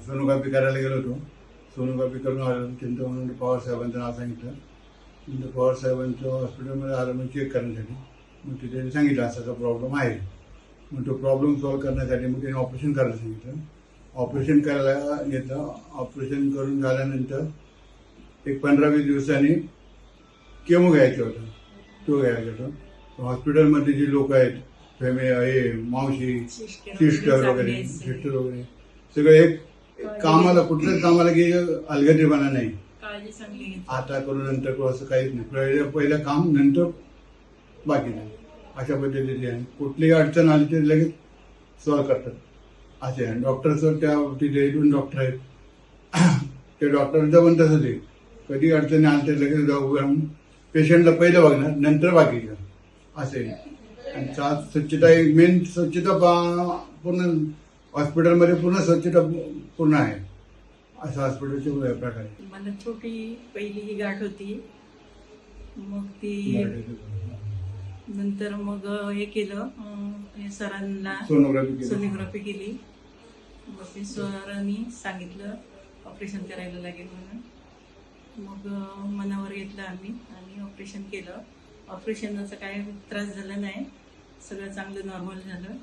Sonography करायला गेलो होतो. सोनोग्राफी करून आलो. त्यांचं म्हणून पवार साहेबांचं नाव सांगितलं. नंतर पवार साहेबांचं हॉस्पिटलमध्ये आलं मग चेक करण्यासाठी. मग तिथे त्यांनी सांगितलं असा प्रॉब्लेम आहे. मग तो प्रॉब्लेम सॉल्व्ह करण्यासाठी मग त्यांनी ऑपरेशन करायला सांगितलं. ऑपरेशन करायला घेतलं. ऑपरेशन करून झाल्यानंतर एक 15-20 दिवसांनी केमो घ्यायचं होतं. तो घ्यायचा होता. हॉस्पिटलमध्ये जे लोक आहेत हे मावशी सिस्टर वगैरे सगळे एक कामाला कुठल्याच कामाला की अलगदीपणा नाही. आता करू नंतर करू असं काहीच नाही. पहिलं काम नंतर बाकी नाही अशा पद्धतीचे आहे. कुठलीही अडचण आली तरी लगेच सॉल्व्ह करतात असे आहे. डॉक्टरचं त्या तिथे 2 डॉक्टर आहेत. ते डॉक्टरचं पण तसंच आहे. कधी अडचणी आली तरी लगेच जाऊन पेशंटला पहिलं बघणार नंतर बाकीचं असे. आणि स्वच्छता मेन स्वच्छता पूर्ण हॉस्पिटलमध्ये पूर्ण स्वच्छता पूर्ण आहे असं हॉस्पिटलचे प्रकारे. मला छोटी पहिली ही गाठ होती. मग ती नंतर मग हे केलं सरांना सोनोग्राफी केली. मग ते सरांनी सांगितलं ऑपरेशन करायला लागेल म्हणून. मग मनावर घेतलं आम्ही आणि ऑपरेशन केलं. ऑपरेशनचा काही त्रास झाला नाही. सगळं चांगलं नॉर्मल झालं.